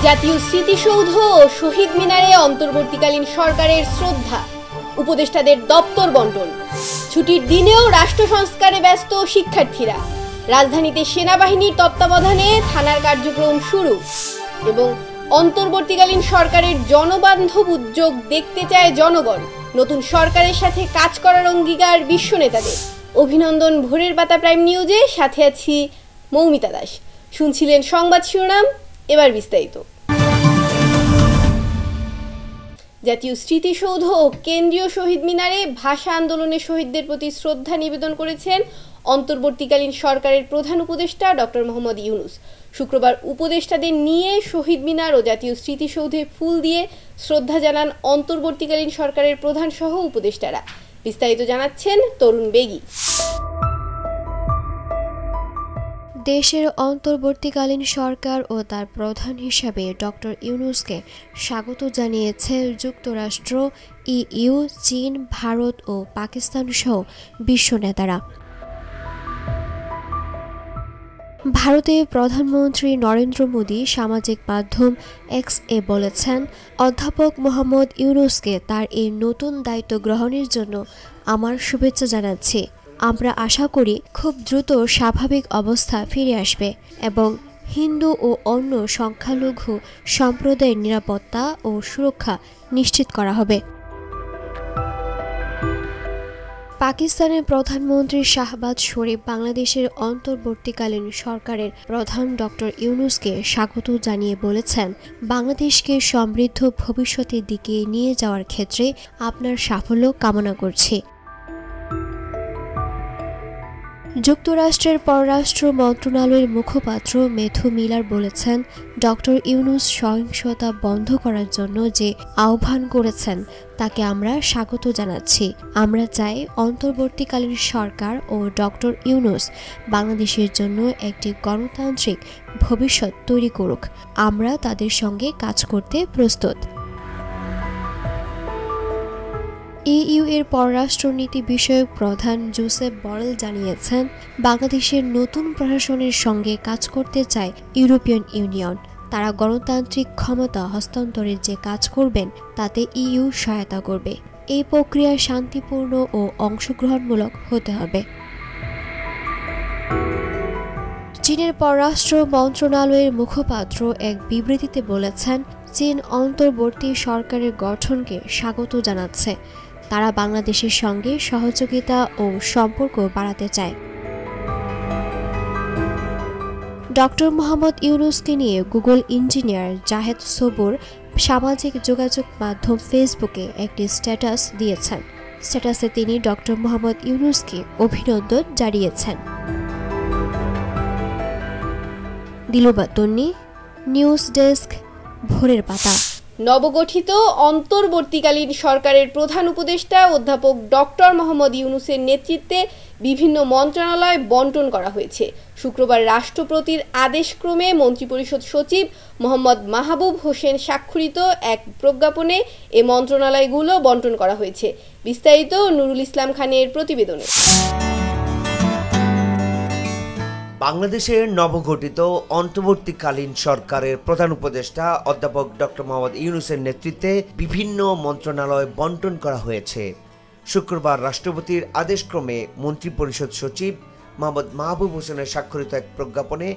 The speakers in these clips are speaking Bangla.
জাতীয় স্মৃতিসৌধ ও শহীদ মিনারে অন্তর্বর্তীকালীন সরকারের শ্রদ্ধা, উপদেষ্টাদের দপ্তর বন্টন। ছুটির দিনেও রাষ্ট্র সংস্কারে ব্যস্ত শিক্ষার্থীরা। রাজধানীতে সেনাবাহিনীর তত্ত্বাবধানে থানার কার্যক্রম শুরু এবং অন্তর্বর্তীকালীন সরকারের জনবান্ধব উদ্যোগ দেখতে চায় জনগণ। নতুন সরকারের সাথে কাজ করার অঙ্গীকার বিশ্ব নেতাদের। অভিনন্দন ভোরের পাতা প্রাইম নিউজে, সাথে আছি মৌমিতা দাস। শুনছিলেন সংবাদ শিরোনাম, এবার বিস্তারিত। জাতীয় স্মৃতিসৌধ ও কেন্দ্রীয় শহীদ মিনারে ভাষা আন্দোলনের শহীদদের প্রতি শ্রদ্ধা নিবেদন করেছেন অন্তর্বর্তীকালীন সরকারের প্রধান উপদেষ্টা ডক্টর মোহাম্মদ ইউনূস। শুক্রবার উপদেষ্টাদের নিয়ে শহীদ মিনার ও জাতীয় স্মৃতিসৌধে ফুল দিয়ে শ্রদ্ধা জানান অন্তর্বর্তীকালীন সরকারের প্রধান সহ উপদেষ্টারা। বিস্তারিত জানাচ্ছেন তরুণ বেগী। দেশের অন্তর্বর্তীকালীন সরকার ও তার প্রধান হিসাবে ডক্টর ইউনূসকে স্বাগত জানিয়েছে যুক্তরাষ্ট্র, ইইউ, চীন, ভারত ও পাকিস্তান সহ বিশ্ব নেতারা। ভারতের প্রধানমন্ত্রী নরেন্দ্র মোদী সামাজিক মাধ্যম এক্স-এ বলেছেন, অধ্যাপক মোহাম্মদ ইউনূসকে তার এই নতুন দায়িত্ব গ্রহণের জন্য আমার শুভেচ্ছা জানাচ্ছি। আমরা আশা করি খুব দ্রুত স্বাভাবিক অবস্থা ফিরে আসবে এবং হিন্দু ও অন্য সংখ্যালঘু সম্প্রদায়ের নিরাপত্তা ও সুরক্ষা নিশ্চিত করা হবে। পাকিস্তানের প্রধানমন্ত্রী শাহবাজ শরীফ বাংলাদেশের অন্তর্বর্তীকালীন সরকারের প্রধান ডক্টর ইউনূসকে স্বাগত জানিয়ে বলেছেন, বাংলাদেশকে সমৃদ্ধ ভবিষ্যতের দিকে নিয়ে যাওয়ার ক্ষেত্রে আপনার সাফল্য কামনা করছি। যুক্তরাষ্ট্রের পররাষ্ট্র মন্ত্রণালয়ের মুখপাত্র ম্যাথু মিলার বলেছেন, ডক্টর ইউনূস সহিংসতা বন্ধ করার জন্য যে আহ্বান করেছেন তাকে আমরা স্বাগত জানাচ্ছি। আমরা চাই অন্তর্বর্তীকালীন সরকার ও ডক্টর ইউনূস বাংলাদেশের জন্য একটি গণতান্ত্রিক ভবিষ্যৎ তৈরি করুক। আমরা তাদের সঙ্গে কাজ করতে প্রস্তুত। ইইউ এর পররাষ্ট্রনীতি বিষয়ক প্রধান জোসেফ বরেল জানিয়েছেন, বাংলাদেশের নতুন প্রশাসনের সঙ্গে কাজ করতে চায় ইউরোপিয়ান ইউনিয়ন। তারা গণতান্ত্রিক ক্ষমতা হস্তান্তরের যে কাজ করবেন তাতে ইইউ সহায়তা করবে। এই প্রক্রিয়া শান্তিপূর্ণ ও অংশগ্রহণমূলক হতে হবে। চীনের পররাষ্ট্র মন্ত্রণালয়ের মুখপাত্র এক বিবৃতিতে বলেছেন, চীন অন্তর্বর্তী সরকারের গঠনকে স্বাগত জানাচ্ছে। তারা বাংলাদেশের সঙ্গে সহযোগিতা ও সম্পর্ক বাড়াতে চায়। ডক্টর মোহাম্মদ ইউনূসকে নিয়ে গুগল ইঞ্জিনিয়ার জাহেদ সবুর সামাজিক যোগাযোগ মাধ্যম ফেসবুকে একটি স্ট্যাটাস দিয়েছেন। স্ট্যাটাসে তিনি ডক্টর মোহাম্মদ ইউনূসকে অভিনন্দন জানিয়েছেন। দিলুবা তন্নি, নিউজ ডেস্ক, ভোরের পাতা। নবগঠিত অন্তর্বর্তীকালীন সরকারের প্রধান উপদেষ্টা অধ্যাপক ডক্টর মোহাম্মদ ইউনূসের নেতৃত্বে বিভিন্ন মন্ত্রণালয় বন্টন করা হয়েছে। শুক্রবার রাষ্ট্রপতির আদেশক্রমে মন্ত্রিপরিষদ সচিব মোহাম্মদ মাহবুব হোসেন স্বাক্ষরিত এক প্রজ্ঞাপনে এ মন্ত্রণালয়গুলো বন্টন করা হয়েছে। বিস্তারিত নুরুল ইসলাম খানের প্রতিবেদনে। বাংলাদেশের নবগঠিত অন্তর্বর্তীকালীন সরকারের প্রধান উপদেষ্টা অধ্যাপক ডক্টর মোহাম্মদ ইউনূসের নেতৃত্বে বিভিন্ন মন্ত্রণালয় বন্টন করা হয়েছে। শুক্রবার রাষ্ট্রপতির আদেশক্রমে মন্ত্রিপরিষদ সচিব মোহাম্মদ মাহবুব হোসেনের স্বাক্ষরিত এক প্রজ্ঞাপনে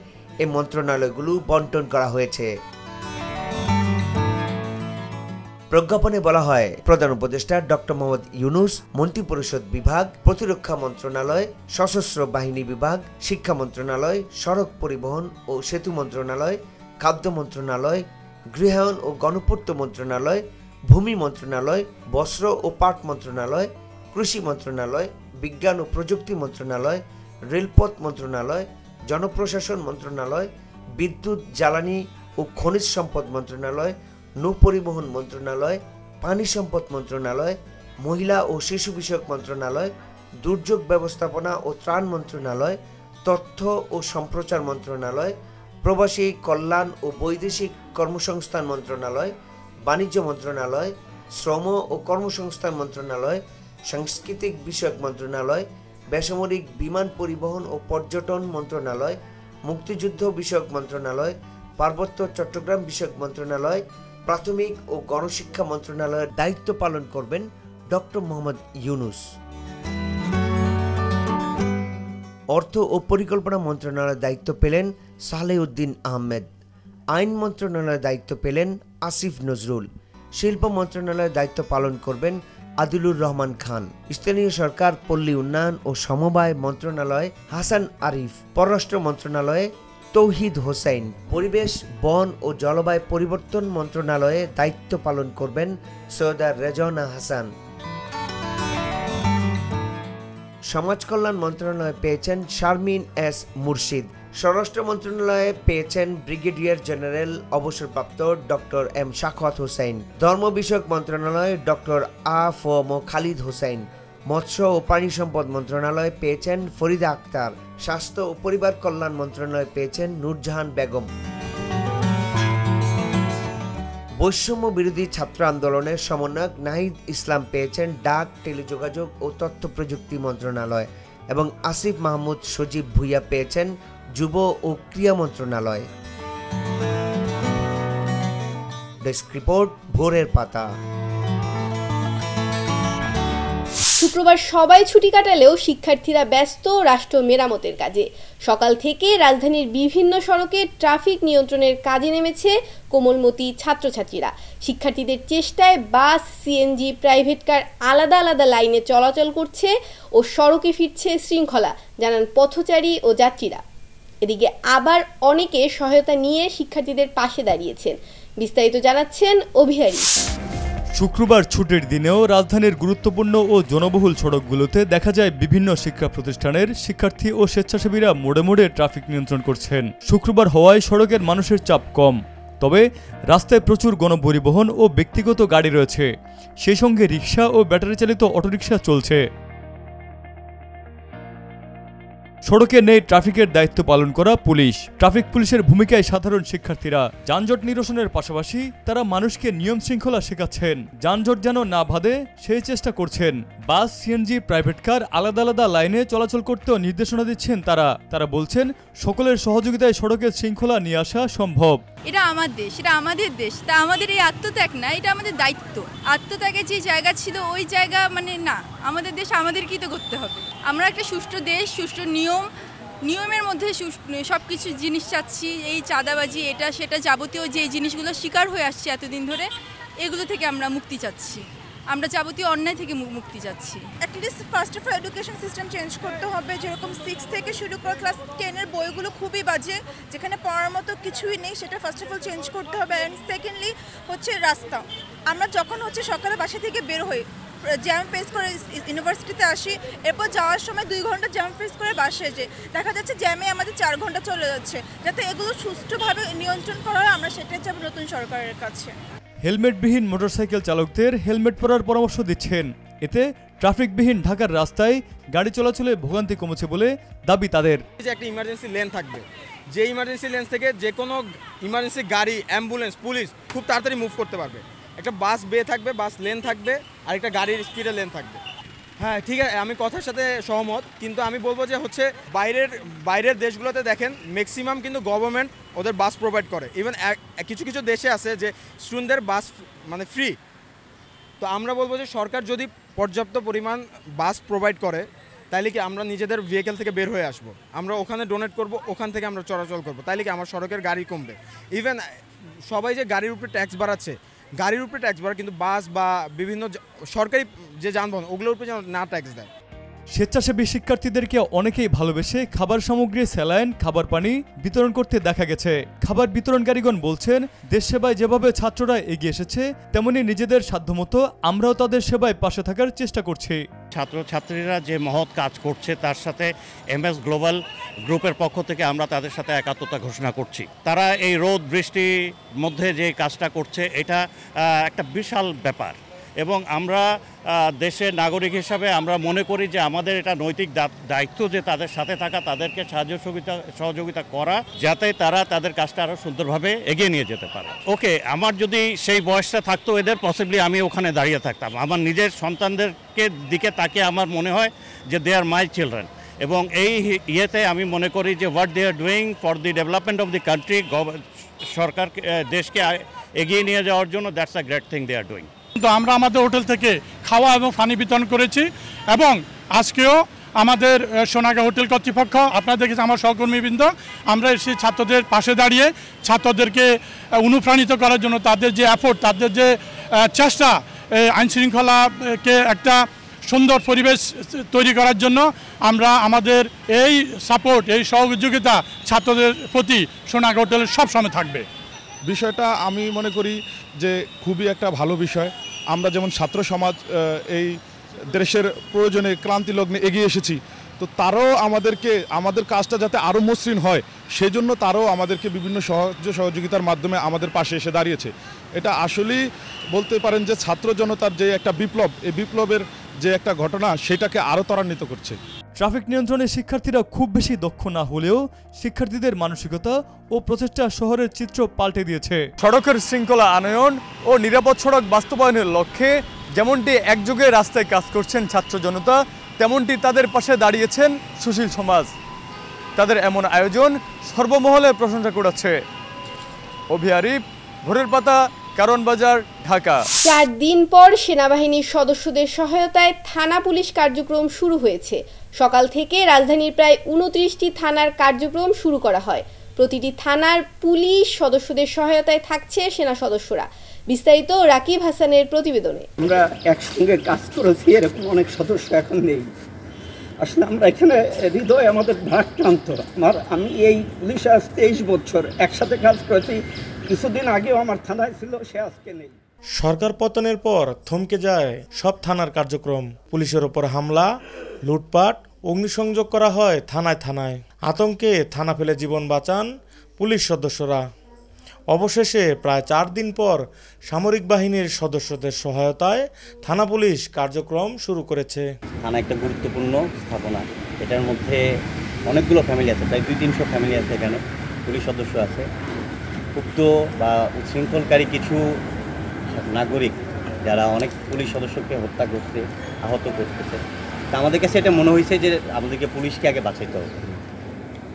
এই মন্ত্রণালয়গুলো বন্টন করা হয়েছে। প্রজ্ঞাপনে বলা হয়, প্রধান উপদেষ্টা ডক্টর মোহাম্মদ ইউনূস মন্ত্রিপরিষদ বিভাগ, প্রতিরক্ষা মন্ত্রণালয়, সশস্ত্র বাহিনী বিভাগ, শিক্ষা মন্ত্রণালয়, সড়ক পরিবহন ও সেতু মন্ত্রণালয়, খাদ্য মন্ত্রণালয়, গৃহায়ন ও গণপূর্ত মন্ত্রণালয়, ভূমি মন্ত্রণালয়, বস্ত্র ও পাট মন্ত্রণালয়, কৃষি মন্ত্রণালয়, বিজ্ঞান ও প্রযুক্তি মন্ত্রণালয়, রেলপথ মন্ত্রণালয়, জনপ্রশাসন মন্ত্রণালয়, বিদ্যুৎ, জ্বালানি ও খনিজ সম্পদ মন্ত্রণালয়, নৌপরিবহন মন্ত্রণালয়, পানি সম্পদ মন্ত্রণালয়, মহিলা ও শিশু বিষয়ক মন্ত্রণালয়, দুর্যোগ ব্যবস্থাপনা ও ত্রাণ মন্ত্রণালয়, তথ্য ও সম্প্রচার মন্ত্রণালয়, প্রবাসী কল্যাণ ও বৈদেশিক কর্মসংস্থান মন্ত্রণালয়, বাণিজ্য মন্ত্রণালয়, শ্রম ও কর্মসংস্থান মন্ত্রণালয়, সাংস্কৃতিক বিষয়ক মন্ত্রণালয়, বেসামরিক বিমান পরিবহন ও পর্যটন মন্ত্রণালয়, মুক্তিযুদ্ধ বিষয়ক মন্ত্রণালয়, পার্বত্য চট্টগ্রাম বিষয়ক মন্ত্রণালয়, প্রাথমিক ও গণশিক্ষা মন্ত্রণালয়ের দায়িত্ব পালন করবেন ডক্টর মোহাম্মদ ইউনূস। অর্থ ও পরিকল্পনা মন্ত্রণালয়ের দায়িত্ব পেলেন সালেউদ্দিন আহমেদ। আইন মন্ত্রণালয়ের দায়িত্ব পেলেন আসিফ নজরুল। শিল্প মন্ত্রণালয়ের দায়িত্ব পালন করবেন আদিলুর রহমান খান। স্থানীয় সরকার, পল্লী উন্নয়ন ও সমবায় মন্ত্রণালয় হাসান আরিফ। পররাষ্ট্র মন্ত্রণালয়ে তৌহিদ হোসেন। পরিবেশ, বন ও জলবায়ু পরিবর্তন মন্ত্রণালয়ে দায়িত্ব পালন করবেন সৈয়দা রেজওয়ানা হাসান। সমাজ কল্যাণ মন্ত্রণালয়ে পেয়েছেন শারমিন এস মুর্শিদ। স্বরাষ্ট্র মন্ত্রণালয়ে পেয়েছেন ব্রিগেডিয়ার জেনারেল অবসরপ্রাপ্ত ডক্টর এম শাখাওয়াত হোসেন। ধর্ম বিষয়ক মন্ত্রণালয়ে ডক্টর আ.ফ.ম. খালিদ হোসেন। মৎস্য ও পানি সম্পদ মন্ত্রণালয়ে পেয়েছেন ফরিদা আক্তার। স্বাস্থ্য ও পরিবার কল্যাণ মন্ত্রণালয়ে পেয়েছেন নূরজাহান বেগম। বৈষম্য বিরোধী ছাত্র আন্দোলনের সমন্বয়ক নাহিদ ইসলাম পেয়েছেন ডাক, টেলিযোগাযোগ ও তথ্য প্রযুক্তি মন্ত্রণালয় এবং আসিফ মাহমুদ সজীব ভুইয়া পেয়েছেন যুব ও ক্রীড়া মন্ত্রণালয়। ডেস্ক রিপোর্ট, ভোরের পাতা। শুক্রবার সবাই ছুটি কাটালেও শিক্ষার্থীরা ব্যস্ত রাষ্ট্র মেরামতের কাজে। সকাল থেকে রাজধানীর বিভিন্ন সড়কে ট্রাফিক নিয়ন্ত্রণের কাজে নেমেছে কোমলমতি ছাত্রছাত্রীরা। শিক্ষার্থীদের চেষ্টায় বাস, সিএনজি, প্রাইভেট কার আলাদা আলাদা লাইনে চলাচল করছে ও সড়কে ফিরছে শৃঙ্খলা, জানান পথচারী ও যাত্রীরা। এদিকে আবার অনেকে সহায়তা নিয়ে শিক্ষার্থীদের পাশে দাঁড়িয়েছেন। বিস্তারিত জানাচ্ছেন অভিহারী। শুক্রবার ছুটির দিনেও রাজধানীর গুরুত্বপূর্ণ ও জনবহুল সড়কগুলোতে দেখা যায় বিভিন্ন শিক্ষা প্রতিষ্ঠানের শিক্ষার্থী ও স্বেচ্ছাসেবীরা মোড়ে মোড়ে ট্রাফিক নিয়ন্ত্রণ করছেন। শুক্রবার হওয়ায় সড়কের মানুষের চাপ কম, তবে রাস্তায় প্রচুর গণপরিবহন ও ব্যক্তিগত গাড়ি রয়েছে। সেই সঙ্গে রিকশা ও ব্যাটারি চালিত অটোরিকশা চলছে। সড়কে নেই ট্রাফিকের দায়িত্ব পালন করা পুলিশ। ট্রাফিক পুলিশের ভূমিকায় সাধারণ শিক্ষার্থীরা যানজট নিরসনের পাশাপাশি তারা মানুষকে নিয়ম শৃঙ্খলা শেখাচ্ছেন। যানজট যেন না বাধে সেই চেষ্টা করছেন। বাস, সিএনজি, প্রাইভেট কার আলাদা আলাদা লাইনে চলাচল করতেও নির্দেশনা দিচ্ছেন তারা বলছেন সকলের সহযোগিতায় সড়কের শৃঙ্খলা নিয়ে আসা সম্ভব। এটা আমার দেশ, এটা আমাদের দেশ, তা আমাদের এই আত্মত্যাগ না, এটা আমাদের দায়িত্ব। আত্মত্যাগের যে জায়গা ছিল ওই জায়গা না, আমাদের দেশ আমাদেরকেই তো করতে হবে। আমরা একটা সুষ্ঠু দেশ, সুষ্ঠু নিয়মের মধ্যে সব কিছু জিনিস চাচ্ছি। এই চাঁদাবাজি, এটা সেটা যাবতীয় যে জিনিসগুলো শিকার হয়ে আসছে এতদিন ধরে, এগুলো থেকে আমরা মুক্তি চাচ্ছি। আমরা যাবতীয় অন্যায় থেকে মুক্তি চাচ্ছি। At least first of education system change করতে হবে। যেরকম 6 থেকে শুরু করে ক্লাস 10-এর বইগুলো খুবই বাজে, যেখানে পড়ার মতো কিছুই নেই, সেটা ফার্স্ট অফ অল চেঞ্জ করতে হবে। অ্যান্ড সেকেন্ডলি হচ্ছে রাস্তা। আমরা যখন সকালে বাসা থেকে বের হই, জ্যাম ফেস করে ইউনিভার্সিটিতে আসি, এরপর যাওয়ার সময় 2 ঘন্টা জ্যাম ফেস করে বাসে যে দেখা যাচ্ছে জ্যামে আমাদের 4 ঘন্টা চলে যাচ্ছে। যাতে এগুলো সুষ্ঠুভাবে নিয়ন্ত্রণ করা হয়, আমরা সেটাই চাইব নতুন সরকারের কাছে। হেলমেটবিহীন মোটরসাইকেল চালকদের হেলমেট পরার পরামর্শ দিচ্ছেন। এতে ট্রাফিকবিহীন ঢাকার রাস্তায় গাড়ি চলাচলে ভোগান্তি কমেছে বলে দাবি তাদের। একটা ইমার্জেন্সি লেন থাকবে, যে ইমার্জেন্সি লেন থেকে যে কোনো ইমার্জেন্সি গাড়ি, অ্যাম্বুলেন্স, পুলিশ খুব তাড়াতাড়ি মুভ করতে পারবে। একটা বাস বে থাকবে, বাস লেন থাকবে, আর একটা গাড়ির স্পিডের লেন থাকবে। হ্যাঁ, ঠিক আছে, আমি কথার সাথে সহমত, কিন্তু আমি বলবো যে বাইরের দেশগুলোতে দেখেন ম্যাক্সিমাম কিন্তু গভর্নমেন্ট ওদের বাস প্রোভাইড করে। ইভেন কিছু কিছু দেশে আছে যে স্টুডেন্টদের বাস ফ্রি। তো আমরা বলবো যে সরকার যদি পর্যাপ্ত পরিমাণ বাস প্রোভাইড করে, তাইলে কি আমরা নিজেদের ভেহিকেল থেকে বের হয়ে আসবো, আমরা ওখানে ডোনেট করব, ওখান থেকে আমরা চলাচল করবো, তাইলে কি আমার সড়কের গাড়ি কমবে। ইভেন সবাই যে গাড়ির উপরে ট্যাক্স বাড়াচ্ছে, গাড়ির উপরে ট্যাক্স বাড়ে, কিন্তু বাস বা বিভিন্ন সরকারি যে যানবাহন ওগুলোর উপরে যেন না ট্যাক্স দেয়। স্বেচ্ছাসেবী শিক্ষার্থীদেরকে অনেকেই ভালোবেসে খাবার সামগ্রী, স্যালাইন, খাবার পানি বিতরণ করতে দেখা গেছে। খাবার বিতরণকারীগণ বলছেন, দেশ সেবায় যেভাবে ছাত্ররা এগিয়ে এসেছে, তেমনি নিজেদের সাধ্যমতো আমরাও তাদের সেবায় পাশে থাকার চেষ্টা করছি। ছাত্রছাত্রীরা যে মহৎ কাজ করছে, তার সাথে এমএস গ্লোবাল গ্রুপের পক্ষ থেকে আমরা তাদের সাথে একাত্মতা ঘোষণা করছি। তারা এই রোদ বৃষ্টির মধ্যে যে কাজটা করছে, এটা একটা বিশাল ব্যাপার, এবং আমরা দেশের নাগরিক হিসাবে আমরা মনে করি যে আমাদের এটা নৈতিক দায়িত্ব যে তাদের সাথে থাকা, তাদেরকে সহযোগিতা করা, যাতে তারা তাদের কাজটা আরও সুন্দরভাবে এগিয়ে নিয়ে যেতে পারে। ওকে, আমার যদি সেই বয়সটা থাকতো এদের, পসিবলি আমি ওখানে দাঁড়িয়ে থাকতাম। আমার নিজের সন্তানদেরকে দিকে তাকিয়ে আমার মনে হয় যে দে আর মাই চিলড্রেন, এবং এই ইয়েতে আমি মনে করি যে what they are doing for the development of the country, সরকার দেশকে এগিয়ে নিয়ে যাওয়ার জন্য that's a great thing they are doing. তো আমরা আমাদের হোটেল থেকে খাওয়া এবং পানি বিতরণ করেছি এবং আজকেও আমাদের সোনাগাঁ হোটেল কর্তৃপক্ষ, আপনারা দেখেছেন আমার সহকর্মীবৃন্দ, আমরা এসে ছাত্রদের পাশে দাঁড়িয়ে ছাত্রদেরকে অনুপ্রাণিত করার জন্য তাদের যে এফোর্ট, তাদের যে চেষ্টা আইনশৃঙ্খলাকে একটা সুন্দর পরিবেশ তৈরি করার জন্য আমরা আমাদের এই সাপোর্ট, এই সহযোগিতা ছাত্রদের প্রতি সোনাগাঁ হোটেলের সবসময় থাকবে। বিষয়টা আমি মনে করি যে খুবই একটা ভালো বিষয়। আমরা যেমন ছাত্র সমাজ এই দেশের প্রয়োজনে ক্রান্তি লগ্নে এগিয়ে এসেছি, তো তারাও আমাদের কাজটা যাতে আরও মসৃণ হয় সেজন্য তারাও আমাদেরকে বিভিন্ন সহযোগিতার মাধ্যমে আমাদের পাশে এসে দাঁড়িয়েছে। এটা আসলেই বলতে পারেন যে ছাত্র জনতার যে একটা বিপ্লব, এই বিপ্লবের যে একটা ঘটনা সেটাকে আরও ত্বরান্বিত করছে। ট্রাফিক নিয়ন্ত্রণে শিক্ষার্থীরা খুব বেশি দক্ষ না হলেও শিক্ষার্থীদের মানসিকতা ও প্রচেষ্টা শহরের চিত্র পাল্টে দিয়েছে। সড়কের শৃঙ্খলা আনয়ন ও নিরাপদ সড়ক বাস্তবায়নের লক্ষ্যে যেমনটি একযোগে রাস্তায় কাজ করছেন ছাত্র জনতা, তেমনটি তাদের পাশে দাঁড়িয়েছেন সুশীল সমাজ। তাদের এমন আয়োজন সর্বমহলে প্রশংসা করেছে। অভি আরিফ, ভোরের পাতা, কারণ বাজার, ঢাকা। 4 দিন পর সেনাবাহিনীর সদস্যদের সহায়তায় থানা পুলিশ কার্যক্রম শুরু হয়েছে। সকাল থেকে রাজধানীর প্রায় 29টি থানার কার্যক্রম শুরু করা হয়। প্রতিটি থানার পুলিশ সদস্যদের সহায়তায় থাকছে সেনা সদস্যরা। বিস্তারিত রাকিব হাসানের প্রতিবেদনে। আমরা একসঙ্গে কাজ করেছি, এরকম অনেক সদস্য এখন নেই। আসলে আমরা এখানে হৃদয় আমাদের ভারাক্রান্ত। আমি এই পুলিশে আজ 23 বছর একসাথে কাজ করেছি। কিছুদিন আগেও আমার থানায় ছিল, সে আজকে নেই। সরকার পতনের পর থমকে যায় সব থানার কার্যক্রম। পুলিশের ওপর হামলা, লুটপাট, অগ্নিসংযোগ করা হয় থানায় থানায়। আতঙ্কে থানা ফেলে জীবন বাঁচান পুলিশ সদস্যরা। অবশেষে প্রায় 4 দিন পর সামরিক বাহিনীর সদস্যদের সহায়তায় থানা পুলিশ কার্যক্রম শুরু করেছে। থানা একটা গুরুত্বপূর্ণ স্থাপনা। এটার মধ্যে অনেকগুলো ফ্যামিলি আছে, প্রায় 200-300 ফ্যামিলি আছে। এখানে পুলিশ সদস্য আছে। ক্ষুব্ধ বা উচ্ছৃঙ্খলকারী কিছু নাগরিক যারা অনেক পুলিশ সদস্যকে হত্যা করতে, আহত করতেছে। তা আমাদের কাছে এটা মনে হয়েছে যে আমাদেরকে পুলিশকে আগে বাঁচাইতে হবে।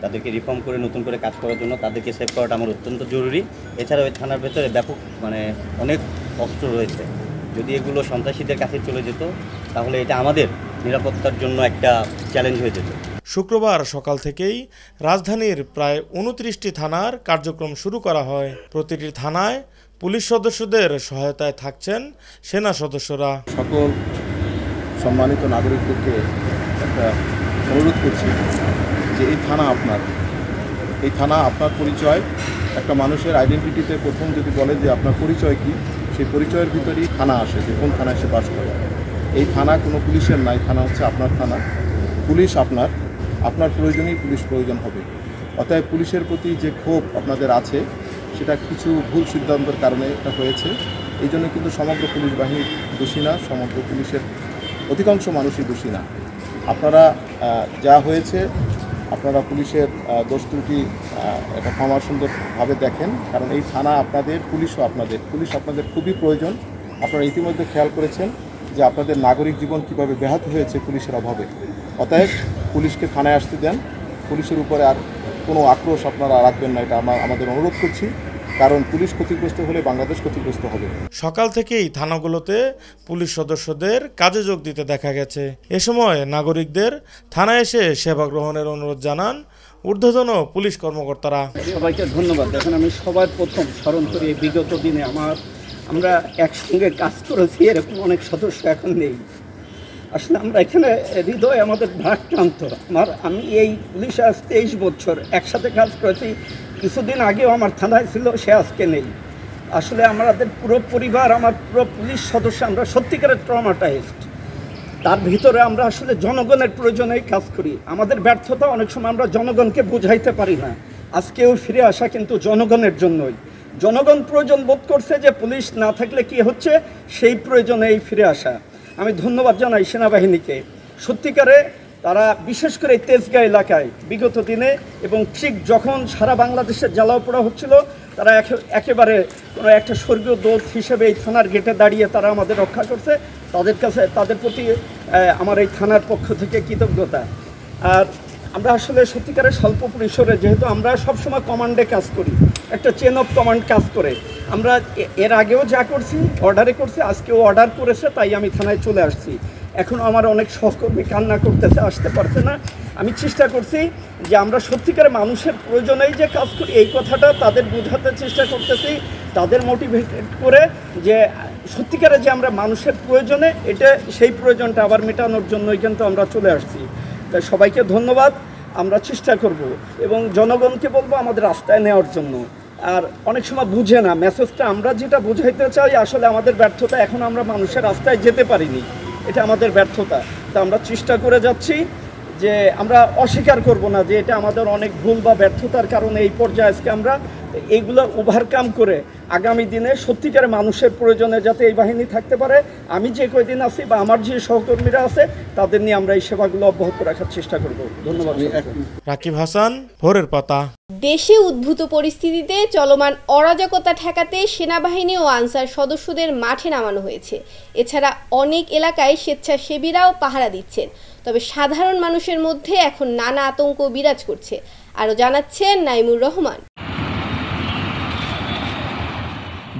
তাদেরকে রিফর্ম করে নতুন করে কাজ করার জন্য তাদেরকে সেভ করাটা আমার অত্যন্ত জরুরি। এছাড়াও ওই থানার ভেতরে ব্যাপক অনেক অস্ত্র রয়েছে। যদি এগুলো সন্ত্রাসীদের কাছে চলে যেত তাহলে এটা আমাদের নিরাপত্তার জন্য একটা চ্যালেঞ্জ হয়ে যেত। শুক্রবার সকাল থেকেই রাজধানীর প্রায় 29টি থানার কার্যক্রম শুরু করা হয়। প্রতিটি থানায় পুলিশ সদস্যদের সহায়তায় থাকছেন সেনা সদস্যরা। সকল সম্মানিত নাগরিকদেরকে একটা অনুরোধ করছি যে এই থানা আপনার পরিচয়। একটা মানুষের আইডেন্টিটিতে প্রথম যদি বলে যে আপনার পরিচয় কি, সেই পরিচয়ের ভিতরেই থানা আসে, যে কোন থানায় সে বাস করে। এই থানা কোনো পুলিশের নাই, থানা হচ্ছে আপনার থানা। পুলিশ আপনার প্রয়োজনেই পুলিশ প্রয়োজন হবে। অতএব পুলিশের প্রতি যে ক্ষোভ আপনাদের আছে সেটা কিছু ভুল সিদ্ধান্তের কারণে এটা হয়েছে। এই জন্য কিন্তু সমগ্র পুলিশ বাহিনী দোষী না, সমগ্র পুলিশের অধিকাংশ মানুষই দোষী না। আপনারা যা হয়েছে আপনারা পুলিশের দোষ ত্রুটি এটা ক্ষমা সুন্দরভাবে দেখেন, কারণ এই থানা আপনাদের, পুলিশও আপনাদের। পুলিশ আপনাদের খুবই প্রয়োজন। আপনারা ইতিমধ্যে খেয়াল করেছেন যে আপনাদের নাগরিক জীবন কীভাবে ব্যাহত হয়েছে পুলিশের অভাবে। অতএব পুলিশকে থানায় আসতে দেন। পুলিশের উপরে আর কোনো আক্রোশ আপনারা রাখবেন না, এটা আমাদের অনুরোধ করছি, কারণ পুলিশ ক্ষতিগ্রস্ত হলে বাংলাদেশ ক্ষতিগ্রস্ত হবে। সকাল থেকেই থানাগুলোতে পুলিশ সদস্যদের কাজে যোগ দিতে দেখা গেছে। এ সময় নাগরিকদের থানায় এসে সেবা গ্রহণের অনুরোধ জানান ঊর্ধ্বতন পুলিশ কর্মকর্তারা। সবাইকে ধন্যবাদ। এখন আমি সবার প্রথম স্মরণ করি বিগত দিনে আমরা একসঙ্গে কাজ করেছি, এরকম অনেক সদস্য এখন নেই। আসলে আমরা এখানে হৃদয় আমাদের ভারাক্রান্ত। আমি এই পুলিশে আজ 23 বছর একসাথে কাজ করেছি। কিছুদিন আগেও আমার থানায় ছিল, সে আজকে নেই। আসলে আমাদের পুরো পরিবার, আমার পুরো পুলিশ সদস্য, আমরা সত্যিকারের ট্রমাটাইজড। তার ভিতরে আমরা আসলে জনগণের প্রয়োজনেই কাজ করি। আমাদের ব্যর্থতা অনেক সময় আমরা জনগণকে বোঝাইতে পারি না। আজকেও ফিরে আসা কিন্তু জনগণের জন্যই। জনগণ প্রয়োজন বোধ করছে যে পুলিশ না থাকলে কি হচ্ছে, সেই প্রয়োজনেই ফিরে আসা। আমি ধন্যবাদ জানাই সেনাবাহিনীকে। সত্যিকারে তারা বিশেষ করে এই তেজগাঁ এলাকায় বিগত দিনে এবং ঠিক যখন সারা বাংলাদেশের জ্বালাও পোড়া হচ্ছিল, তারা একেবারে কোনো একটা স্বর্গীয় দূত হিসেবে এই থানার গেটে দাঁড়িয়ে তারা আমাদের রক্ষা করছে। তাদের প্রতি আমার এই থানার পক্ষ থেকে কৃতজ্ঞতা। আর আমরা আসলে সত্যিকারের স্বল্প পরিসরে, যেহেতু আমরা সবসময় কমান্ডে কাজ করি, একটা চেন অফ কমান্ড কাজ করে। আমরা এর আগেও যা করছি অর্ডারে করছি, আজকেও অর্ডার করেছে, তাই আমি থানায় চলে আসছি। এখনও আমার অনেক সহকর্মী কান্না করতেছে, আসতে পারছে না। আমি চেষ্টা করছি যে আমরা সত্যিকারে মানুষের প্রয়োজনেই যে কাজ করি এই কথাটা তাদের বোঝাতে চেষ্টা করতেছি, তাদের মোটিভেটেড করে যে সত্যিকারে যে আমরা মানুষের প্রয়োজনে এটা সেই প্রয়োজনটা আবার মেটানোর জন্যই কিন্তু আমরা চলে আসছি। তাই সবাইকে ধন্যবাদ। আমরা চেষ্টা করব এবং জনগণকে বলবো আমাদের রাস্তায় নেওয়ার জন্য। আর অনেক সময় বুঝে না মেসেজটা, আমরা যেটা বোঝাইতে চাই আসলে আমাদের ব্যর্থতা, এখন আমরা মানুষের রাস্তায় যেতে পারিনি, এটা আমাদের ব্যর্থতা। তা আমরা চেষ্টা করে যাচ্ছি যে আমরা অস্বীকার করব না যে এটা আমাদের অনেক ভুল বা ব্যর্থতার কারণে এই পর্যায়ে আজকে আমরা এইগুলো ওভারকাম করে আগামী দিনে সত্যিকারে মানুষের প্রয়োজনে যাতে এই বাহিনী থাকতে পারে, আমি যে কয়দিন আছি বা আমার যে সহকর্মীরা আছে তাদের নিয়ে আমরা এই সেবাগুলো অব্যাহত রাখার চেষ্টা করব। ধন্যবাদ। রাকিব হাসান, ভোরের পাতা। দেশে উদ্ভূত পরিস্থিতিতে চলমান অরাজকতা ঠেকাতে সেনাবাহিনী ও আনসার সদস্যদের মাঠে নামানো হয়েছে। এছাড়া অনেক এলাকায় স্বেচ্ছাসেবীরাও পাহারা দিচ্ছেন। তবে সাধারণ মানুষের মধ্যে এখন নানা আতঙ্ক বিরাজ করছে। আরও জানাচ্ছেন নাইমুর রহমান।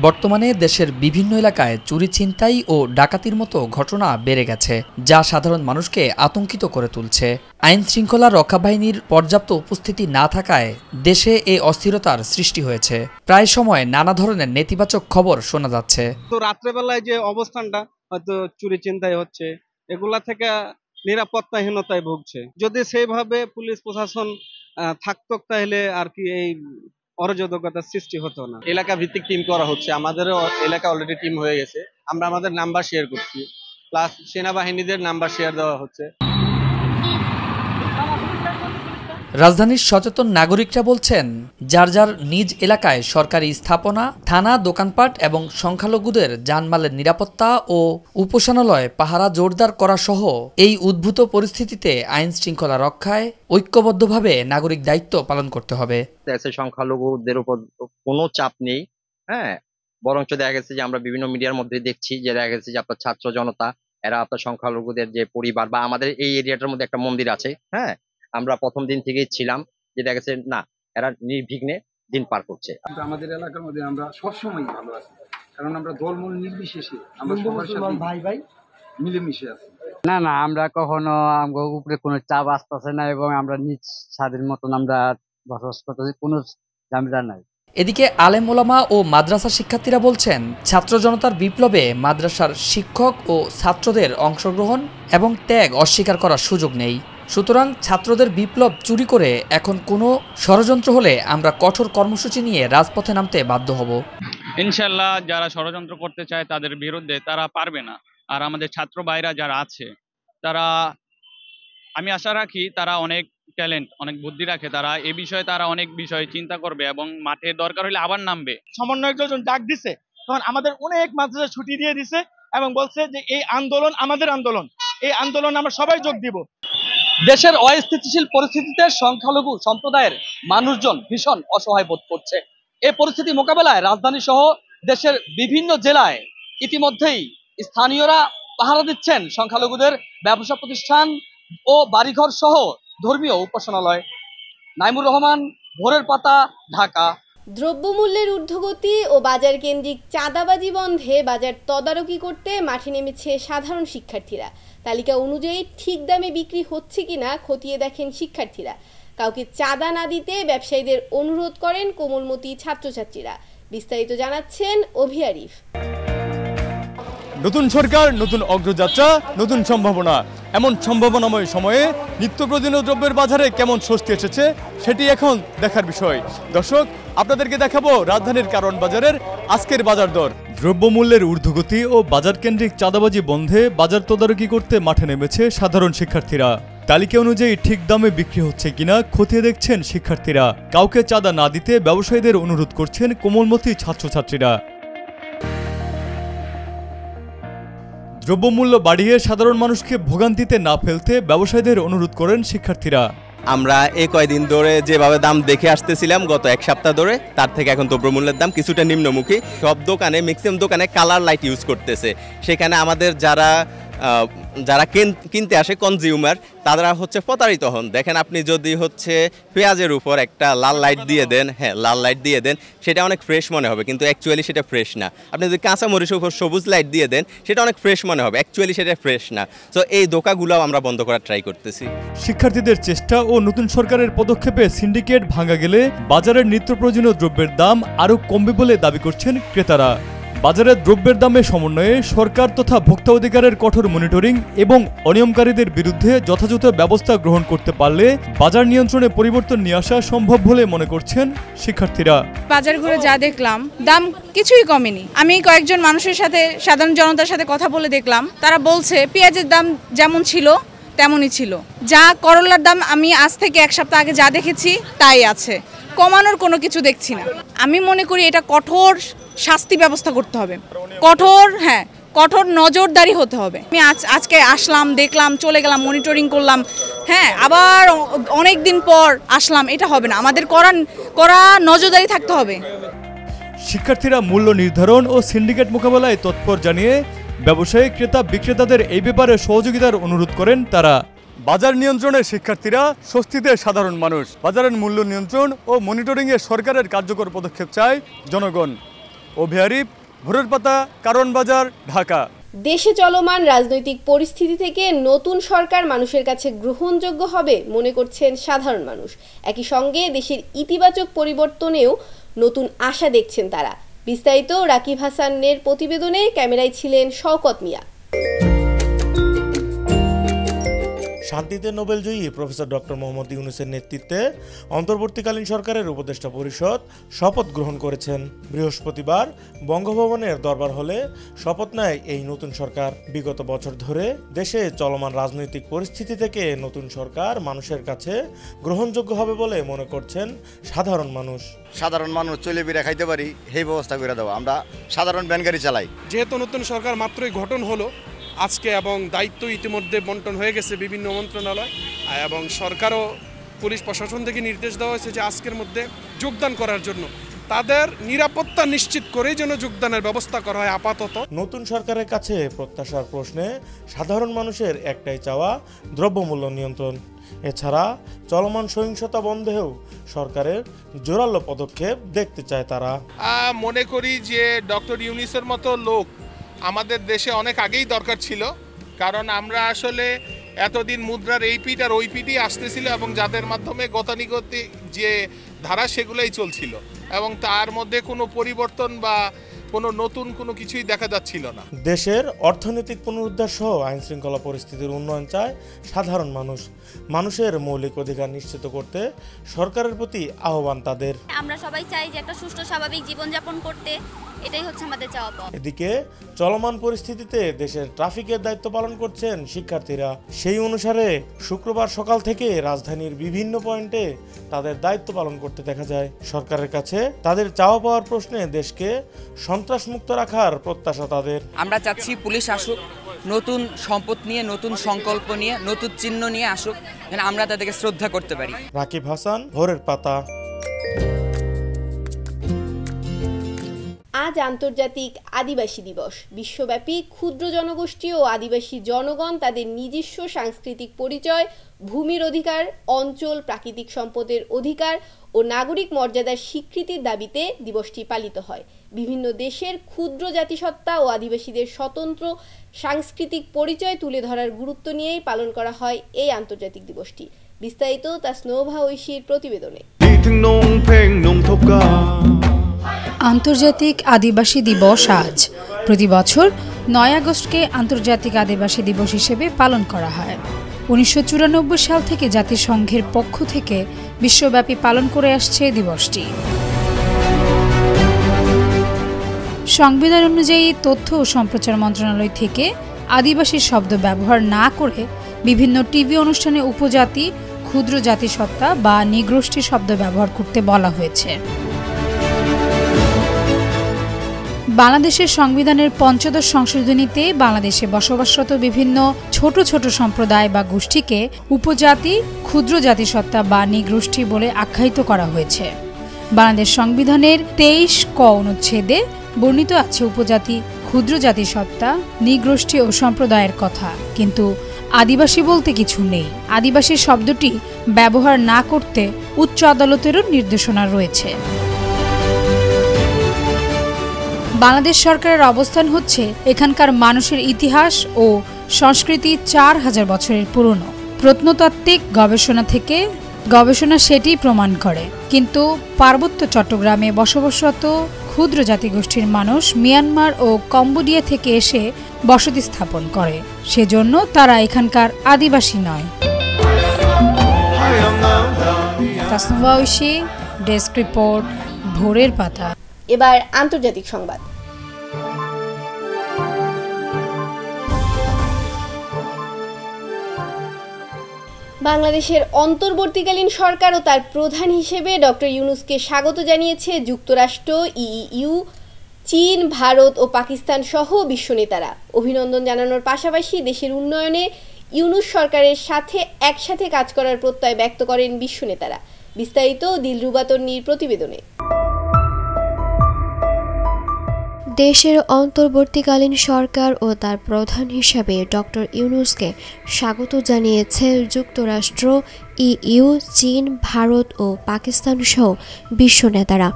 বর্তমানে দেশের বিভিন্ন এলাকায় চুরি, ছিনতাই ও ডাকাতির মতো ঘটনা বেড়ে গেছে, যা সাধারণ মানুষকে আতঙ্কিত করে তুলছে। আইন শৃঙ্খলা রক্ষা বাহিনীর পর্যাপ্ত উপস্থিতি না থাকায় দেশে এই অস্থিরতার সৃষ্টি হয়েছে। প্রায় সময় নানা ধরনের নেতিবাচক খবর শোনা যাচ্ছে। তো রাত্রেবেলায় যে অবস্থানটা হয়তো চুরি ছিনতাই হচ্ছে, এগুলা থেকে নিরাপত্তাহীনতায় ভুগছে। যদি সেইভাবে পুলিশ প্রশাসন থাকতো তাহলে আর কি এই অরাজকতার সৃষ্টি হতো না। এলাকা ভিত্তিক টিম করা হচ্ছে, আমাদেরও এলাকা অলরেডি টিম হয়ে গেছে। আমরা আমাদের নাম্বার শেয়ার করছি, প্লাস সেনাবাহিনীদের নাম্বার শেয়ার দেওয়া হচ্ছে। রাজধানীর সচেতন নাগরিকরা বলছেন, যার যার নিজ এলাকায় সরকারি স্থাপনা, থানা, দোকানপাট এবং সংখ্যালঘুদের জানমালের নিরাপত্তা ও উপাসনালয় পাহারা জোরদার করা সহ এই উদ্ভূত পরিস্থিতিতে আইন শৃঙ্খলা রক্ষায় ঐক্যবদ্ধভাবে নাগরিক দায়িত্ব পালন করতে হবে। সংখ্যালঘুদের উপর কোনো চাপ নেই, হ্যাঁ, বরঞ্চ দেখা গেছে যে আমরা বিভিন্ন মিডিয়ার মধ্যে দেখছি যে দেখা গেছে যে আপনার ছাত্র জনতা এরা আপনার সংখ্যালঘুদের যে পরিবার বা আমাদের এই এরিয়াটার মধ্যে একটা মন্দির আছে, হ্যাঁ, আমরা প্রথম দিন থেকেই ছিলাম যে দেখা গেছে না এরা নির্বিঘ্নে দিন পার করছে। আমাদের এলাকার মধ্যে আমরা সবসময় ভালো আছি, কারণ আমরা দলমূল নির্বিশেষে আমরা সবার সাথে ভাই ভাই মিলেমিশে আছি। না না, আমরা কখনো আমাদের উপরে কোনো চাপ আসতেছে না এবং আমরা নিজ স্বাধীন মতন আমরা বসবাস করতেছি, কোনো ঝামেলা নাই। এদিকে আলেম ওলামা ও মাদ্রাসা শিক্ষার্থীরা বলছেন, ছাত্র জনতার বিপ্লবে মাদ্রাসার শিক্ষক ও ছাত্রদের অংশগ্রহণ এবং ত্যাগ অস্বীকার করার সুযোগ নেই। সুতরাং ছাত্রদের বিপ্লব চুরি করে এখন কোনো ষড়যন্ত্র হলে আমরা কঠোর কর্মসূচি নিয়ে রাজপথে নামতে বাধ্য হব। ইনশাল্লাহ যারা ষড়যন্ত্র করতে চায় তাদের বিরুদ্ধে তারা পারবে না। আর আমাদের ছাত্র ভাইরা যারা আছে তারা, আমি আশা রাখি তারা অনেক ট্যালেন্ট, অনেক বুদ্ধি রাখে, তারা এ বিষয়ে তারা অনেক বিষয় চিন্তা করবে এবং মাঠে দরকার হলে আবার নামবে। সমন্বয়ক যখন ডাক দিছে তখন আমাদের অনেক মাদ্রাসা ছুটি দিয়ে দিছে এবং বলছে যে এই আন্দোলন আমাদের আন্দোলন, এই আন্দোলন আমরা সবাই যোগ দিব। দেশের অস্থিতিশীল পরিস্থিতিতে সংখ্যালঘু সম্প্রদায়ের মানুষজন ভীষণ অসহায় বোধ করছে। এই পরিস্থিতি মোকাবেলায় রাজধানী সহ দেশের বিভিন্ন জেলায় ইতিমধ্যেই স্থানীয়রা পাহারা দিচ্ছেন সংখ্যালঘুদের ব্যবসা প্রতিষ্ঠান ও বাড়িঘর সহ ধর্মীয় উপাসনালয়। নাইমুর রহমান, ভোরের পাতা, ঢাকা। দ্রব্যমূল্যের ঊর্ধ্বগতি ও বাজার কেন্দ্রিক চাঁদাবাজি বন্ধে বাজার তদারকি করতে মাঠে নেমেছে সাধারণ শিক্ষার্থীরা। তালিকা অনুযায়ী ঠিক দামে বিক্রি হচ্ছে কিনা খতিয়ে দেখেন শিক্ষার্থীরা। কাউকে চাঁদা না দিতে ব্যবসায়ীদের অনুরোধ করেন কোমলমতি ছাত্রছাত্রীরা। বিস্তারিত জানাচ্ছেন অভি আরিফ। নতুন সরকার, নতুন অগ্রযাত্রা, নতুন সম্ভাবনা। এমন সম্ভাবনাময় সময়ে নিত্য প্রয়োজনীয় দ্রব্যের বাজারে কেমন স্বস্তি এসেছে সেটি এখন দেখার বিষয়। দর্শক, আপনাদেরকে দেখাবো রাজধানীর কারণ বাজারের আজকের বাজার দর। দ্রব্যমূল্যের ঊর্ধ্বগতি ও বাজার কেন্দ্রিক চাঁদাবাজি বন্ধে বাজার তদারকি করতে মাঠে নেমেছে সাধারণ শিক্ষার্থীরা। তালিকা অনুযায়ী ঠিক দামে বিক্রি হচ্ছে কিনা খতিয়ে দেখছেন শিক্ষার্থীরা। কাউকে চাঁদা না দিতে ব্যবসায়ীদের অনুরোধ করছেন কোমলমতি ছাত্রছাত্রীরা। দ্রব্যমূল্য বাড়িয়ে সাধারণ মানুষকে ভোগান্তিতে না ফেলতে ব্যবসায়ীদের অনুরোধ করেন শিক্ষার্থীরা। আমরা এই কয়দিন ধরে যেভাবে দাম দেখে আসতেছিলাম গত এক সপ্তাহ ধরে, তার থেকে এখন দ্রব্যমূল্যের দাম কিছুটা নিম্নমুখী। সব দোকানে, ম্যাক্সিমাম দোকানে কালার লাইট ইউজ করতেছে। সেখানে আমাদের যারা যারা কিনতে আসে কনজিউমার তারা হচ্ছে প্রতারিত হন। দেখেন আপনি যদি হচ্ছে পেঁয়াজের উপর একটা লাল লাইট দিয়ে দেন, হ্যাঁ লাল লাইট দিয়ে দেন, সেটা অনেক ফ্রেশ মনে হবে, কিন্তু অ্যাকচুয়ালি সেটা ফ্রেশ না। আপনি যদি কাঁচা মরিচের উপর সবুজ লাইট দিয়ে দেন, সেটা অনেক ফ্রেশ মনে হবে, অ্যাকচুয়ালি সেটা ফ্রেশ না। তো এই ধোঁকাগুলো আমরা বন্ধ করার ট্রাই করতেছি। শিক্ষার্থীদের চেষ্টা ও নতুন সরকারের পদক্ষেপে সিন্ডিকেট ভাঙা গেলে বাজারের নিত্য প্রয়োজনীয় দ্রব্যের দাম আরও কমবে বলে দাবি করছেন ক্রেতারা। বাজারের দ্রব্যের দামে সমন্বয়ে সরকার তথা ভোক্তা অধিকারের কঠোর মনিটরিং এবং অনিয়মকারীদের বিরুদ্ধে যথাযথ ব্যবস্থা গ্রহণ করতে পারলে বাজার নিয়ন্ত্রণে পরিবর্তন নিয়ে আসা সম্ভব বলে মনে করছেন শিক্ষার্থীরা। বাজার ঘুরে যা দেখলাম, দাম কিছুই কমেনি। আমি কয়েকজন মানুষের সাথে, সাধারণ জনতার সাথে কথা বলে দেখলাম, তারা বলছে পেঁয়াজের দাম যেমন ছিল তেমনই ছিল, যা করলার দাম আমি আজ থেকে এক সপ্তাহ আগে যা দেখেছি তাই আছে, কমানোর কোনো কিছু দেখছি না। আমি মনে করি এটা কঠোর শাস্তি ব্যবস্থা করতে হবে, কঠোর নজরদারি হতে হবে। আমি আজকে আসলাম, দেখলাম, চলে গেলাম, মনিটরিং করলাম, আবার অনেক দিন পর আসলাম, এটা হবে না। আমাদের করা নজরদারি থাকতে হবে। শিক্ষার্থীরা মূল্য নির্ধারণ ও সিন্ডিকেট মোকাবেলায় তৎপর জানিয়ে ব্যবসায়ী ক্রেতা বিক্রেতাদের এই ব্যাপারে সহযোগিতার অনুরোধ করেন তারা। বাজার নিয়ন্ত্রণে শিক্ষার্থীরা, স্বস্তিতে সাধারণ মানুষ। বাজারের মূল্য নিয়ন্ত্রণ ও মনিটরিংয়ে সরকারের কার্যকর পদক্ষেপ চায় জনগণ। অভিয়ারিফ, ভোরের পাতা, কারণ বাজার, ঢাকা। দেশে চলমান রাজনৈতিক পরিস্থিতি থেকে নতুন সরকার মানুষের কাছে গ্রহণযোগ্য হবে মনে করছেন সাধারণ মানুষ। একই সঙ্গে দেশের ইতিবাচক পরিবর্তনেও নতুন আশা দেখছেন তারা। বিস্তারিত রাকিব হাসানের প্রতিবেদনে, ক্যামেরায় ছিলেন শওকত মিয়া। শান্তিতে নোবেলজয়ী প্রফেসর ডক্টর মোহাম্মদ ইউনূসের নেতৃত্বে অন্তর্বর্তীকালীন সরকারের উপদেষ্টা পরিষদ শপথ গ্রহণ করেছেন। বৃহস্পতিবার বঙ্গভবনের দরবার হলে শপথ নেয় এই নতুন সরকার। বিগত বছর ধরে দেশে চলমান রাজনৈতিক পরিস্থিতি থেকে নতুন সরকার মানুষের কাছে গ্রহণযোগ্য হবে বলে মনে করছেন সাধারণ মানুষ। সাধারণ মানুষ চলে বেড়ে খাইতে পারি সেই ব্যবস্থা করে দেওয়া। আমরা সাধারণ ব্যানগাড়ি চালাই। যেহেতু নতুন সরকার মাত্রই গঠন হলো আজকে এবং দায়িত্ব ইতিমধ্যে বন্টন হয়ে গেছে বিভিন্ন মন্ত্রণালয় এবং সরকারও পুলিশ প্রশাসন থেকে নির্দেশ দেওয়া হয়েছে যে আজকের মধ্যে যোগদান করার জন্য, তাদের নিরাপত্তা নিশ্চিত করেই যেন যোগদানের ব্যবস্থা করা হয়। আপাতত নতুন সরকারের কাছে প্রত্যাশার প্রশ্নে সাধারণ মানুষের একটাই চাওয়া, দ্রব্যমূল্য নিয়ন্ত্রণ। এছাড়া চলমান সহিংসতা বন্ধেও সরকারের জোরালো পদক্ষেপ দেখতে চায় তারা। মনে করি যে ডক্টর ইউনূসের মতো লোক আমাদের দেশে অনেক আগেই দরকার ছিল, কারণ আমরা আসলে এতদিন মুদ্রার এই পিঠ আর ওই পিঠই আসতেছিল এবং যাদের মাধ্যমে গতানুগতিক যে ধারা সেগুলোই চলছিল এবং তার মধ্যে কোনো পরিবর্তন বা কোনো নতুন কোনো কিছুই দেখা যাচ্ছিল না। দেশের অর্থনৈতিক পুনরুদ্ধার সহ আইন শৃঙ্খলা পরিস্থিতির উন্নয়ন চায় সাধারণ মানুষ। মানুষের মৌলিক অধিকার নিশ্চিত করতে সরকারের প্রতি আহ্বান তাদের। আমরা সবাই চাই যে একটা সুষ্ঠু স্বাভাবিক জীবনযাপন করতে, এটাই হচ্ছে আমাদের চাওয়া পাওয়া। এদিকে চলমান পরিস্থিতিতে দেশের ট্রাফিকের দায়িত্ব পালন করছেন শিক্ষার্থীরা। সেই অনুসারে শুক্রবার সকাল থেকে রাজধানীর বিভিন্ন পয়েন্টে তাদের দায়িত্ব পালন করতে দেখা যায়। সরকারের কাছে তাদের চাওয়া পাওয়ার প্রশ্নে দেশকে সন্ত্রাসমুক্ত রাখার প্রত্যাশা তাদের। আমরা চাচ্ছি পুলিশ আসুক, নতুন সম্পদ নিয়ে, নতুন সংকল্প নিয়ে, নতুন চিহ্ন নিয়ে আসুক, যেন আমরা তাদেরকে শ্রদ্ধা করতে পারি। রাকিব হাসান, ভোরের পাতা। আজ আন্তর্জাতিক আদিবাসী দিবস। বিশ্বব্যাপী ক্ষুদ্র জনগোষ্ঠী ও আদিবাসী জনগণ তাদের নিজস্ব সাংস্কৃতিক পরিচয়, ভূমির অধিকার, অঞ্চল, প্রাকৃতিক সম্পদের অধিকার ও নাগরিক মর্যাদার স্বীকৃতির দাবিতে দিবসটি পালিত হয়। বিভিন্ন দেশের ক্ষুদ্র জাতিসত্তা ও আদিবাসীদের স্বতন্ত্র সাংস্কৃতিক পরিচয় তুলে ধরার গুরুত্ব নিয়েই পালন করা হয় এই আন্তর্জাতিক দিবসটি। বিস্তারিত তাসনোভা ঐশীর প্রতিবেদনে। আন্তর্জাতিক আদিবাসী দিবস আজ। প্রতি বছর ৯ আগস্টকে আন্তর্জাতিক আদিবাসী দিবস হিসেবে পালন করা হয়। ১৯৯৪ সাল থেকে জাতিসংঘের পক্ষ থেকে বিশ্বব্যাপী পালন করে আসছে দিবসটি। সংবিধান অনুযায়ী তথ্য ও সম্প্রচার মন্ত্রণালয় থেকে আদিবাসী শব্দ ব্যবহার না করে বিভিন্ন টিভি অনুষ্ঠানে উপজাতি, ক্ষুদ্র জাতিসত্তা বা নিগোষ্ঠী শব্দ ব্যবহার করতে বলা হয়েছে। বাংলাদেশের সংবিধানের ৫ম সংশোধনীতে বাংলাদেশে বসবাসরত বিভিন্ন ছোট ছোট সম্প্রদায় বা গোষ্ঠীকে উপজাতি, ক্ষুদ্র জাতিসত্তা বা নিগোষ্ঠী বলে আখ্যায়িত করা হয়েছে। বাংলাদেশ সংবিধানের ২৩ ক অনুচ্ছেদে বর্ণিত আছে উপজাতি, ক্ষুদ্র জাতিসত্তা, নৃগোষ্ঠী ও সম্প্রদায়ের কথা, কিন্তু আদিবাসী বলতে কিছু নেই। আদিবাসী শব্দটি ব্যবহার না করতে উচ্চ আদালতেরও নির্দেশনা রয়েছে। বাংলাদেশ সরকারের অবস্থান হচ্ছে এখানকার মানুষের ইতিহাস ও সংস্কৃতি 4000 বছরের পুরনো। প্রত্নতাত্ত্বিক গবেষণা সেটি প্রমাণ করে। কিন্তু পার্বত্য চট্টগ্রামে বসবাসরত ক্ষুদ্র জাতিগোষ্ঠীর মানুষ মিয়ানমার ও কম্বোডিয়া থেকে এসে বসতি স্থাপন করে, সেজন্য তারা এখানকার আদিবাসী নয়। তাসনুভা ঐশী, ডেস্ক রিপোর্ট, ভোরের পাতা। এবার আন্তর্জাতিক সংবাদ। বাংলাদেশের অন্তর্বর্তীকালীন সরকার ও তার প্রধান হিসেবে ডক্টর ইউনূসকে স্বাগত জানিয়েছে যুক্তরাষ্ট্র, ইইউ, চীন, ভারত ও পাকিস্তান সহ বিশ্ব নেতারা। অভিনন্দন জানানোর পাশাপাশি দেশের উন্নয়নে ইউনূস সরকারের সাথে একসাথে কাজ করার প্রত্যয় ব্যক্ত করেন বিশ্ব নেতারা। বিস্তারিত দিলরুবা তন্নির প্রতিবেদনে। দেশের অন্তর্বর্তীকালীন সরকার ও তার প্রধান হিসাবে ডক্টর ইউনূসকে স্বাগত জানিয়েছে যুক্তরাষ্ট্র, ইইউ, চীন, ভারত ও পাকিস্তান সহ বিশ্ব নেতারা।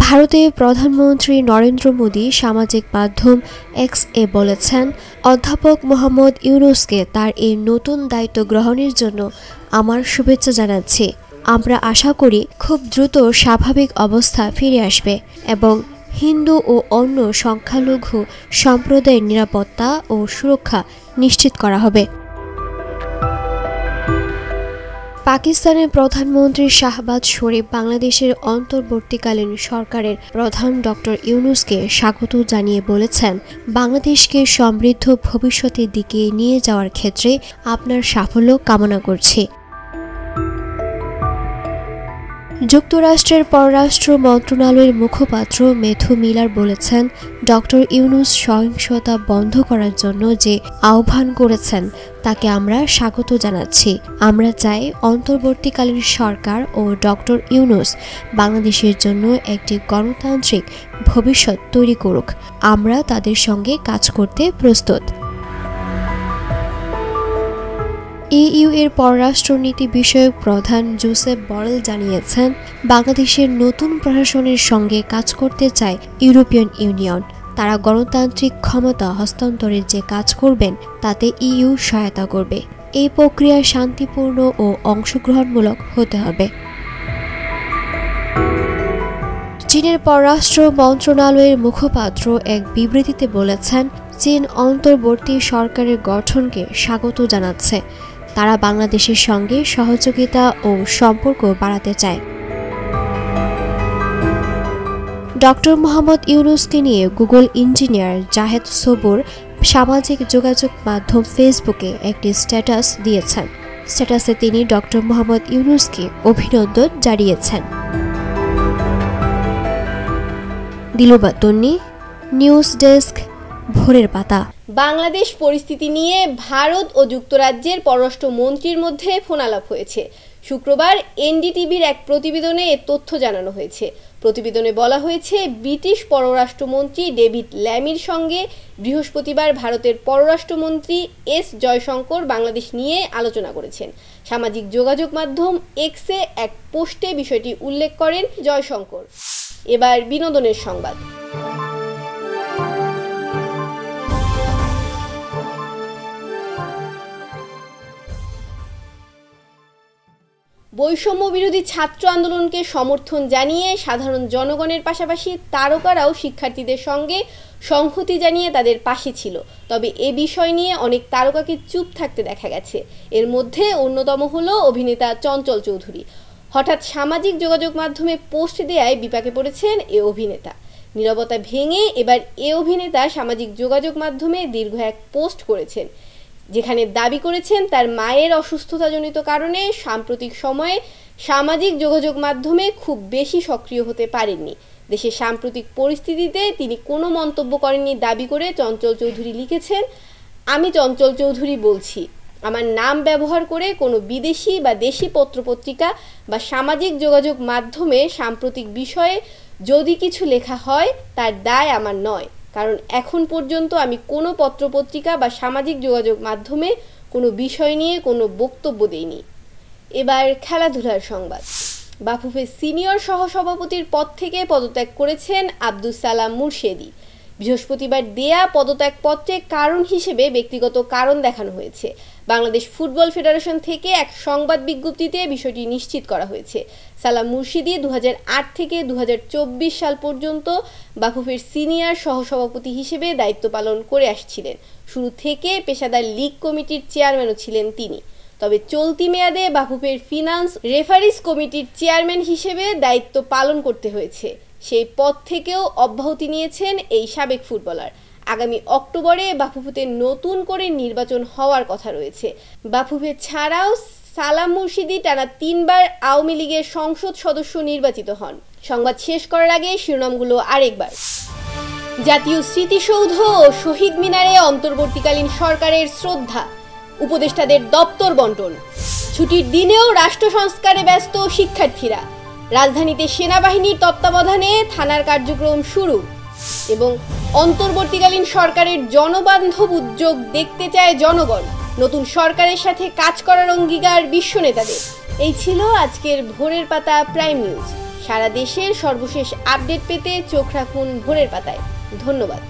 ভারতের প্রধানমন্ত্রী নরেন্দ্র মোদী সামাজিক মাধ্যম এক্স-এ বলেছেন, অধ্যাপক মোহাম্মদ ইউনূসকে তার এই নতুন দায়িত্ব গ্রহণের জন্য আমার শুভেচ্ছা জানাচ্ছি। আমরা আশা করি খুব দ্রুত স্বাভাবিক অবস্থা ফিরে আসবে এবং হিন্দু ও অন্য সংখ্যালঘু সম্প্রদায়ের নিরাপত্তা ও সুরক্ষা নিশ্চিত করা হবে। পাকিস্তানের প্রধানমন্ত্রী শাহবাজ শরীফ বাংলাদেশের অন্তর্বর্তীকালীন সরকারের প্রধান ডক্টর ইউনূসকে স্বাগত জানিয়ে বলেছেন, বাংলাদেশকে সমৃদ্ধ ভবিষ্যতের দিকে নিয়ে যাওয়ার ক্ষেত্রে আপনার সাফল্য কামনা করছি। যুক্তরাষ্ট্রের পররাষ্ট্র মন্ত্রণালয়ের মুখপাত্র ম্যাথু মিলার বলেছেন, ডক্টর ইউনূস সহিংসতা বন্ধ করার জন্য যে আহ্বান করেছেন তাকে আমরা স্বাগত জানাচ্ছি। আমরা চাই অন্তর্বর্তীকালীন সরকার ও ডক্টর ইউনূস বাংলাদেশের জন্য একটি গণতান্ত্রিক ভবিষ্যৎ তৈরি করুক। আমরা তাদের সঙ্গে কাজ করতে প্রস্তুত। ইইউ এর পররাষ্ট্রনীতি বিষয়ক প্রধান জোসেফ বরেল জানিয়েছেন, বাংলাদেশের নতুন প্রশাসনের সঙ্গে কাজ করতে চায় ইউরোপিয়ান ইউনিয়ন। তারা গণতান্ত্রিক ক্ষমতা হস্তান্তরের যে কাজ করবেন তাতে ইইউ সহায়তা করবে। এই প্রক্রিয়া শান্তিপূর্ণ ও অংশগ্রহণমূলক হতে হবে। চীনের পররাষ্ট্র মন্ত্রণালয়ের মুখপাত্র এক বিবৃতিতে বলেছেন, চীন অন্তর্বর্তী সরকারের গঠনকে স্বাগত জানাচ্ছে। তারা বাংলাদেশের সঙ্গে সহযোগিতা ও সম্পর্ক বাড়াতে চায়। ডক্টর মোহাম্মদ ইউনূসকে নিয়ে গুগল ইঞ্জিনিয়ার জাহেদ সবুর সামাজিক যোগাযোগ মাধ্যম ফেসবুকে একটি স্ট্যাটাস দিয়েছেন। স্ট্যাটাসে তিনি ডক্টর মোহাম্মদ ইউনূসকে অভিনন্দন জানিয়েছেন। দিলরুবা তন্নি, নিউজ ডেস্ক, ভোরের পাতা। বাংলাদেশ পরিস্থিতি নিয়ে ভারত ও যুক্তরাজ্যের পররাষ্ট্র মন্ত্রীর মধ্যে ফোনালাপ হয়েছে। শুক্রবার এনডিটিভির এক প্রতিবেদনে এ তথ্য জানানো হয়েছে। প্রতিবেদনে বলা হয়েছে, ব্রিটিশ পররাষ্ট্রমন্ত্রী ডেভিড ল্যামির সঙ্গে বৃহস্পতিবার ভারতের পররাষ্ট্রমন্ত্রী এস জয়শঙ্কর বাংলাদেশ নিয়ে আলোচনা করেছেন। সামাজিক যোগাযোগ মাধ্যম এক্সে এক পোস্টে বিষয়টি উল্লেখ করেন জয়শঙ্কর। এবার বিনোদনের সংবাদ। বৈষম্য বিরোধী ছাত্র আন্দোলনকে সমর্থন জানিয়ে সাধারণ জনগণের পাশাপাশি তারকারাও শিক্ষার্থীদের সঙ্গে সংহতি জানিয়ে তাদের পাশে ছিল। তবে এ বিষয় নিয়ে অনেক তারকাকে চুপ থাকতে দেখা গেছে। এর মধ্যে অন্যতম হলো অভিনেতা চঞ্চল চৌধুরী। হঠাৎ সামাজিক যোগাযোগ মাধ্যমে পোস্ট দেয়ায় বিপাকে পড়েছেন এ অভিনেতা। নীরবতা ভেঙে এবার এ অভিনেতা সামাজিক যোগাযোগ মাধ্যমে দীর্ঘ এক পোস্ট করেছেন, যেখানে দাবি করেছেন তার মায়ের অসুস্থতাজনিত কারণে সাম্প্রতিক সময়ে সামাজিক যোগাযোগ মাধ্যমে খুব বেশি সক্রিয় হতে পারেননি। দেশের সাম্প্রতিক পরিস্থিতিতে তিনি কোনো মন্তব্য করেননি দাবি করে চঞ্চল চৌধুরী লিখেছেন, আমি চঞ্চল চৌধুরী বলছি, আমার নাম ব্যবহার করে কোনো বিদেশি বা দেশি পত্রপত্রিকা বা সামাজিক যোগাযোগ মাধ্যমে সাম্প্রতিক বিষয়ে যদি কিছু লেখা হয় তার দায় আমার নয়, কারণ এখন পর্যন্ত আমি কোনো পত্রপত্রিকা বা সামাজিক যোগাযোগ মাধ্যমে কোনো বিষয় নিয়ে কোনো বক্তব্য দেইনি। এবার খেলাধুলার সংবাদ। বাফুফের সিনিয়র সহসভাপতির পদ থেকে পদত্যাগ করেছেন আব্দুস সালাম মুর্শেদি। বৃহস্পতিবার দেয়া পদত্যাগপত্রে কারণ হিসেবে ব্যক্তিগত কারণ দেখানো হয়েছে। বাংলাদেশ ফুটবল ফেডারেশন থেকে এক সংবাদ বিজ্ঞপ্তিতে বিষয়টি নিশ্চিত করা হয়েছে। সালাম মুর্শেদি 2008 থেকে 2024 সাল পর্যন্ত বাফুফের সিনিয়র সহসভাপতি হিসেবে দায়িত্ব পালন করে আসছিলেন। শুরু থেকে পেশাদার লীগ কমিটির চেয়ারম্যানও ছিলেন তিনি। তবে চলতি মেয়াদে বাফুফের ফিনান্স রেফারিজ কমিটির চেয়ারম্যান হিসেবে দায়িত্ব পালন করতে হয়েছে। সেই পদ থেকেও অব্যাহতি নিয়েছেন এই সাবেক ফুটবলার। আগামী অক্টোবরে বাফুফেতে নতুন করে নির্বাচন হওয়ার কথা রয়েছে। বাফুফে ছাড়াও সালাম মুর্শেদি টানা 3 বার আওয়ামী লীগের সংসদ সদস্য নির্বাচিত হন। সংবাদ শেষ করার আগে শিরোনামগুলো আরেকবার। জাতীয় স্মৃতিসৌধ ও শহীদ মিনারে অন্তর্বর্তীকালীন সরকারের শ্রদ্ধা, উপদেষ্টাদের দপ্তর বন্টন। ছুটির দিনেও রাষ্ট্র সংস্কারে ব্যস্ত শিক্ষার্থীরা। রাজধানীতে সেনাবাহিনীর তত্ত্বাবধানে থানার কার্যক্রম শুরু। এবং অন্তর্বর্তীকালীন সরকারের জনবান্ধব উদ্যোগ দেখতে চায় জনগণ। নতুন সরকারের সাথে কাজ করার অঙ্গীকার বিশ্ব নেতাদের। এই ছিল আজকের ভোরের পাতা প্রাইম নিউজ। সারা দেশের সর্বশেষ আপডেট পেতে চোখ রাখুন ভোরের পাতায়। ধন্যবাদ।